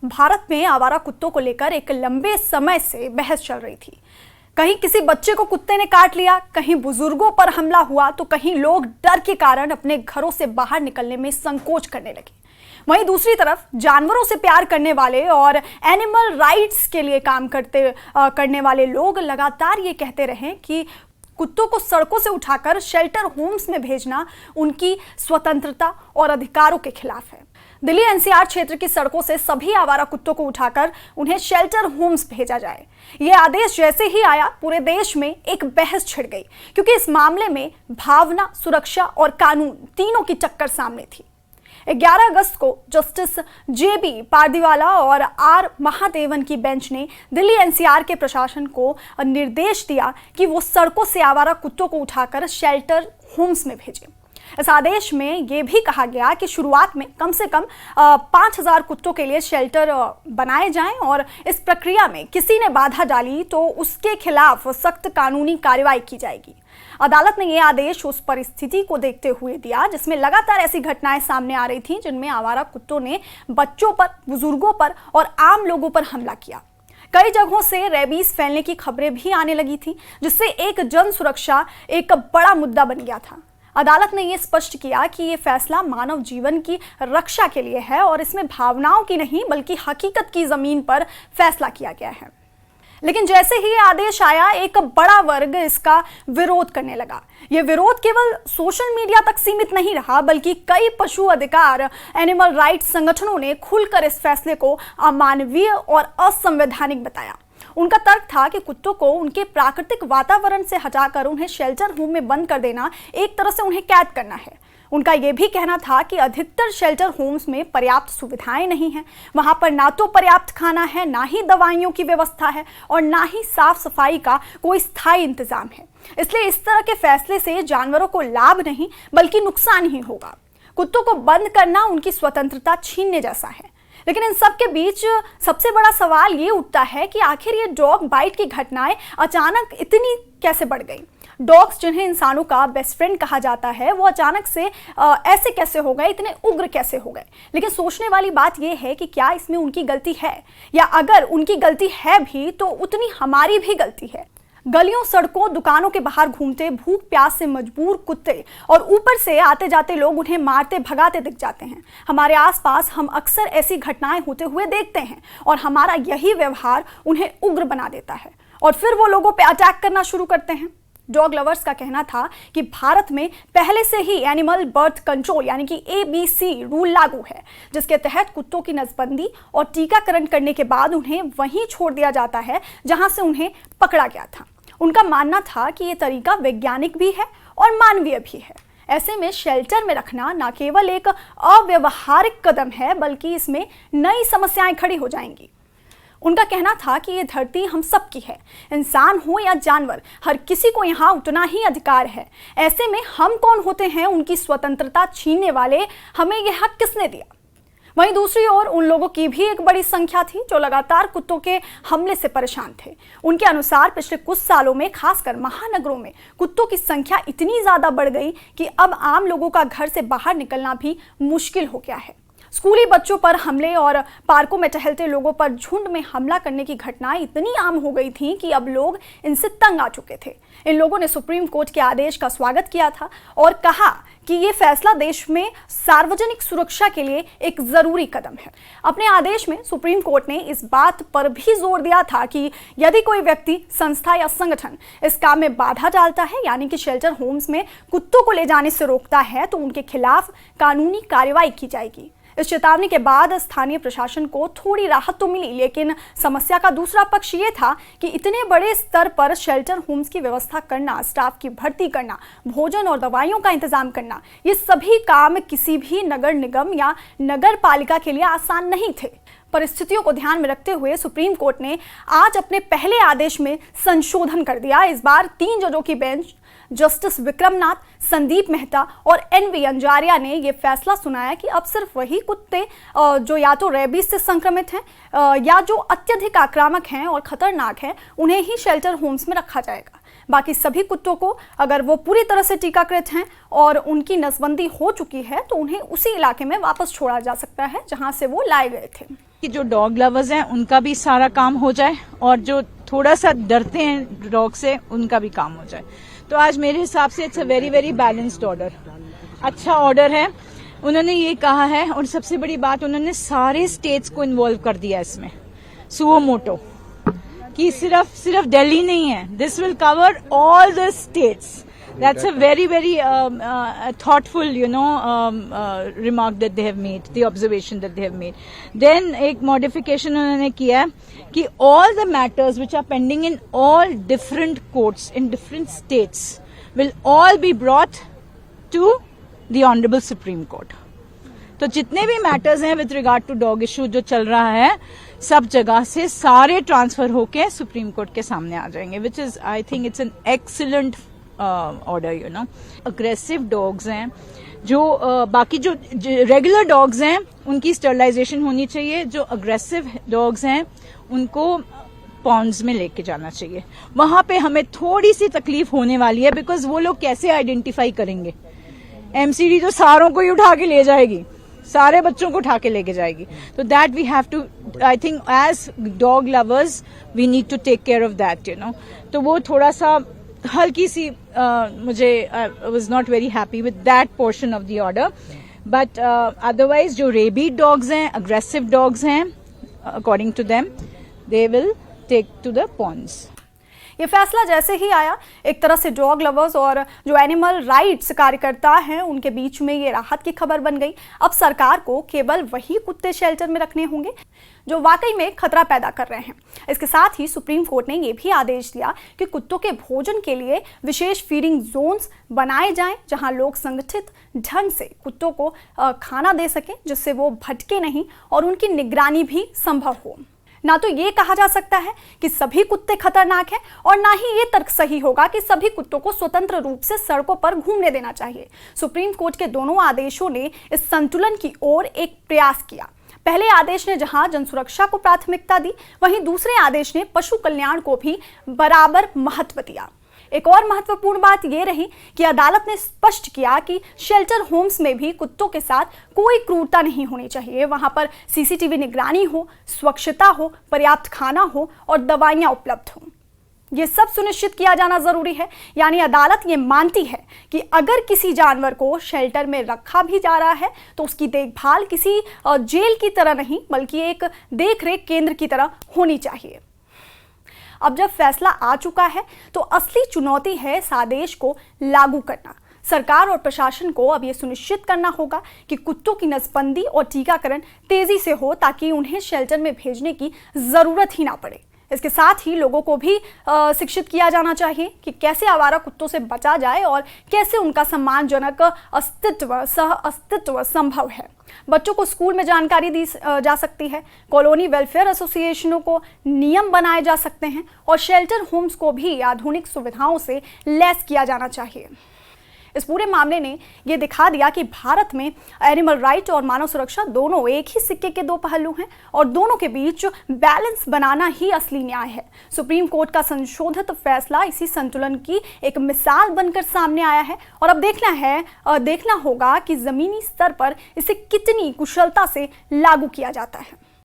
भारत में आवारा कुत्तों को लेकर एक लंबे समय से बहस चल रही थी। कहीं किसी बच्चे को कुत्ते ने काट लिया, कहीं बुजुर्गों पर हमला हुआ, तो कहीं लोग डर के कारण अपने घरों से बाहर निकलने में संकोच करने लगे। वहीं दूसरी तरफ जानवरों से प्यार करने वाले और एनिमल राइट्स के लिए काम करने वाले लोग लगातार ये कहते रहे कि कुत्तों को सड़कों से उठाकर शेल्टर होम्स में भेजना उनकी स्वतंत्रता और अधिकारों के खिलाफ है। दिल्ली एनसीआर क्षेत्र की सड़कों से सभी आवारा कुत्तों को उठाकर उन्हें शेल्टर होम्स भेजा जाए। यह आदेश जैसे ही आया, पूरे देश में एक बहस छिड़ गई, क्योंकि इस मामले में भावना, सुरक्षा और कानून तीनों की टक्कर सामने थी। 11 अगस्त को जस्टिस जेबी पारदीवाला और आर महादेवन की बेंच ने दिल्ली एनसीआर के प्रशासन को निर्देश दिया कि वो सड़कों से आवारा कुत्तों को उठाकर शेल्टर होम्स में भेजे। इस आदेश में यह भी कहा गया कि शुरुआत में कम से कम 5000 कुत्तों के लिए शेल्टर बनाए जाएं और इस प्रक्रिया में किसी ने बाधा डाली तो उसके खिलाफ सख्त कानूनी कार्रवाई की जाएगी। अदालत ने यह आदेश उस परिस्थिति को देखते हुए दिया जिसमें लगातार ऐसी घटनाएं सामने आ रही थीं जिनमें आवारा कुत्तों ने बच्चों पर, बुजुर्गों पर और आम लोगों पर हमला किया। कई जगहों से रेबीज फैलने की खबरें भी आने लगी थी, जिससे एक जन सुरक्षा एक बड़ा मुद्दा बन गया था। अदालत ने यह स्पष्ट किया कि यह फैसला मानव जीवन की रक्षा के लिए है और इसमें भावनाओं की नहीं बल्कि हकीकत की जमीन पर फैसला किया गया है। लेकिन जैसे ही यह आदेश आया, एक बड़ा वर्ग इसका विरोध करने लगा। यह विरोध केवल सोशल मीडिया तक सीमित नहीं रहा, बल्कि कई पशु अधिकार एनिमल राइट्स संगठनों ने खुलकर इस फैसले को अमानवीय और असंवैधानिक बताया। उनका तर्क था कि कुत्तों को उनके प्राकृतिक वातावरण से हटाकर उन्हें शेल्टर होम में बंद कर देना एक तरह से उन्हें कैद करना है। उनका यह भी कहना था कि अधिकतर शेल्टर होम्स में पर्याप्त सुविधाएं नहीं हैं। वहां पर ना तो पर्याप्त खाना है, ना ही दवाइयों की व्यवस्था है और ना ही साफ सफाई का कोई स्थायी इंतजाम है। इसलिए इस तरह के फैसले से जानवरों को लाभ नहीं बल्कि नुकसान ही होगा। कुत्तों को बंद करना उनकी स्वतंत्रता छीनने जैसा है। लेकिन इन सब के बीच सबसे बड़ा सवाल ये उठता है कि आखिर ये डॉग बाइट की घटनाएं अचानक इतनी कैसे बढ़ गई। डॉग्स जिन्हें इंसानों का बेस्ट फ्रेंड कहा जाता है, वो अचानक से ऐसे कैसे हो गए, इतने उग्र कैसे हो गए। लेकिन सोचने वाली बात यह है कि क्या इसमें उनकी गलती है, या अगर उनकी गलती है भी तो उतनी हमारी भी गलती है। गलियों, सड़कों, दुकानों के बाहर घूमते भूख प्यास से मजबूर कुत्ते और ऊपर से आते जाते लोग उन्हें मारते भगाते दिख जाते हैं। हमारे आसपास हम अक्सर ऐसी घटनाएं होते हुए देखते हैं और हमारा यही व्यवहार उन्हें उग्र बना देता है और फिर वो लोगों पे अटैक करना शुरू करते हैं। डॉग लवर्स का कहना था कि भारत में पहले से ही एनिमल बर्थ कंट्रोल यानी कि ABC रूल लागू है, जिसके तहत कुत्तों की नसबंदी और टीकाकरण करने के बाद उन्हें वहीं छोड़ दिया जाता है जहां से उन्हें पकड़ा गया था। उनका मानना था कि ये तरीका वैज्ञानिक भी है और मानवीय भी है। ऐसे में शेल्टर में रखना न केवल एक अव्यवहारिक कदम है बल्कि इसमें नई समस्याएं खड़ी हो जाएंगी। उनका कहना था कि ये धरती हम सब की है, इंसान हो या जानवर, हर किसी को यहाँ उतना ही अधिकार है। ऐसे में हम कौन होते हैं उनकी स्वतंत्रता छीनने वाले, हमें यह हक किसने दिया। वहीं दूसरी ओर उन लोगों की भी एक बड़ी संख्या थी जो लगातार कुत्तों के हमले से परेशान थे। उनके अनुसार पिछले कुछ सालों में खासकर महानगरों में कुत्तों की संख्या इतनी ज्यादा बढ़ गई कि अब आम लोगों का घर से बाहर निकलना भी मुश्किल हो गया है। स्कूली बच्चों पर हमले और पार्कों में टहलते लोगों पर झुंड में हमला करने की घटनाएं इतनी आम हो गई थीं कि अब लोग इनसे तंग आ चुके थे। इन लोगों ने सुप्रीम कोर्ट के आदेश का स्वागत किया था और कहा कि ये फैसला देश में सार्वजनिक सुरक्षा के लिए एक जरूरी कदम है। अपने आदेश में सुप्रीम कोर्ट ने इस बात पर भी जोर दिया था कि यदि कोई व्यक्ति, संस्था या संगठन इस काम में बाधा डालता है, यानी कि शेल्टर होम्स में कुत्तों को ले जाने से रोकता है, तो उनके खिलाफ कानूनी कार्रवाई की जाएगी। इस चेतावनी के बाद स्थानीय प्रशासन को थोड़ी राहत तो मिली, लेकिन समस्या का दूसरा पक्ष ये था कि इतने बड़े स्तर पर शेल्टर होम्स की व्यवस्था करना, स्टाफ की भर्ती करना, भोजन और दवाइयों का इंतजाम करना, ये सभी काम किसी भी नगर निगम या नगर पालिका के लिए आसान नहीं थे। परिस्थितियों को ध्यान में रखते हुए सुप्रीम कोर्ट ने आज अपने पहले आदेश में संशोधन कर दिया। इस बार 3 जजों की बेंच जस्टिस विक्रमनाथ, संदीप मेहता और NV अंजारिया ने यह फैसला सुनाया कि अब सिर्फ वही कुत्ते जो या तो रेबीज से संक्रमित हैं या जो अत्यधिक आक्रामक हैं और खतरनाक हैं, उन्हें ही शेल्टर होम्स में रखा जाएगा। बाकी सभी कुत्तों को, अगर वो पूरी तरह से टीकाकृत हैं और उनकी नसबंदी हो चुकी है, तो उन्हें उसी इलाके में वापस छोड़ा जा सकता है जहां से वो लाए गए थे। कि जो डॉग लवर्स हैं उनका भी सारा काम हो जाए और जो थोड़ा सा डरते हैं डॉग से उनका भी काम हो जाए। तो आज मेरे हिसाब से it's a very very balanced order, अच्छा ऑर्डर है। उन्होंने ये कहा है और सबसे बड़ी बात उन्होंने सारे स्टेट्स को इन्वॉल्व कर दिया इसमें, सुओ मोटो, कि सिर्फ दिल्ली नहीं है, this will cover all the states. That's a very, very thoughtful, remark that they have made, the observation that they have made. Then एक modification उन्होंने किया कि all the matters which are pending in all different courts in different states will all be brought to the Honorable Supreme Court. तो जितने भी matters हैं with regard to dog issue जो चल रहा है, सब जगह से सारे ट्रांसफर होके सुप्रीम कोर्ट के सामने आ जाएंगे, which is I think it's an excellent order. Aggressive dogs हैं जो बाकी जो रेगुलर डॉग्स हैं उनकी स्टरलाइजेशन होनी चाहिए, जो अग्रेसिव डॉग्स हैं उनको पॉन्ड्स में लेके जाना चाहिए। वहां पे हमें थोड़ी सी तकलीफ होने वाली है, बिकॉज वो लोग कैसे आइडेंटिफाई करेंगे। एमसीडी तो सारों को ही उठा के ले जाएगी, सारे बच्चों को उठा के लेके जाएगी। तो that we have to, I think as dog lovers we need to take care of that, तो वो थोड़ा सा हल्की सी मुझे I was not very happy with that portion of the order. But otherwise जो रेबीड डॉग्स हैं, aggressive dogs हैं, according to them they will take to the ponds. ये फैसला जैसे ही आया, एक तरह से डॉग लवर्स और जो एनिमल राइट्स कार्यकर्ता हैं उनके बीच में ये राहत की खबर बन गई। अब सरकार को केवल वही कुत्ते शेल्टर में रखने होंगे जो वाकई में खतरा पैदा कर रहे हैं। इसके साथ ही सुप्रीम कोर्ट ने ये भी आदेश दिया कि कुत्तों के भोजन के लिए विशेष फीडिंग जोन्स बनाए जाएं, जहां लोग संगठित ढंग से कुत्तों को खाना दे सकें, जिससे वो भटके नहीं और उनकी निगरानी भी संभव हो। ना तो ये कहा जा सकता है कि सभी कुत्ते खतरनाक हैं और ना ही ये तर्क सही होगा कि सभी कुत्तों को स्वतंत्र रूप से सड़कों पर घूमने देना चाहिए। सुप्रीम कोर्ट के दोनों आदेशों ने इस संतुलन की ओर एक प्रयास किया। पहले आदेश ने जहां जन सुरक्षा को प्राथमिकता दी, वहीं दूसरे आदेश ने पशु कल्याण को भी बराबर महत्व दिया। एक और महत्वपूर्ण बात यह रही कि अदालत ने स्पष्ट किया कि शेल्टर होम्स में भी कुत्तों के साथ कोई क्रूरता नहीं होनी चाहिए। वहां पर सीसीटीवी निगरानी हो, स्वच्छता हो, पर्याप्त खाना हो और दवाइयां उपलब्ध हों। ये सब सुनिश्चित किया जाना जरूरी है। यानी अदालत ये मानती है कि अगर किसी जानवर को शेल्टर में रखा भी जा रहा है तो उसकी देखभाल किसी जेल की तरह नहीं, बल्कि एक देखरेख केंद्र की तरह होनी चाहिए। अब जब फैसला आ चुका है तो असली चुनौती है इस आदेश को लागू करना। सरकार और प्रशासन को अब यह सुनिश्चित करना होगा कि कुत्तों की नसबंदी और टीकाकरण तेजी से हो, ताकि उन्हें शेल्टर में भेजने की जरूरत ही ना पड़े। इसके साथ ही लोगों को भी शिक्षित किया जाना चाहिए कि कैसे आवारा कुत्तों से बचा जाए और कैसे उनका सम्मानजनक सह अस्तित्व संभव है। बच्चों को स्कूल में जानकारी दी जा सकती है, कॉलोनी वेलफेयर एसोसिएशनों को नियम बनाए जा सकते हैं और शेल्टर होम्स को भी आधुनिक सुविधाओं से लैस किया जाना चाहिए। इस पूरे मामले ने यह दिखा दिया कि भारत में एनिमल राइट और मानव सुरक्षा दोनों एक ही सिक्के के दो पहलू हैं और दोनों के बीच बैलेंस बनाना ही असली न्याय है। सुप्रीम कोर्ट का संशोधित फैसला इसी संतुलन की एक मिसाल बनकर सामने आया है और अब देखना होगा कि जमीनी स्तर पर इसे कितनी कुशलता से लागू किया जाता है।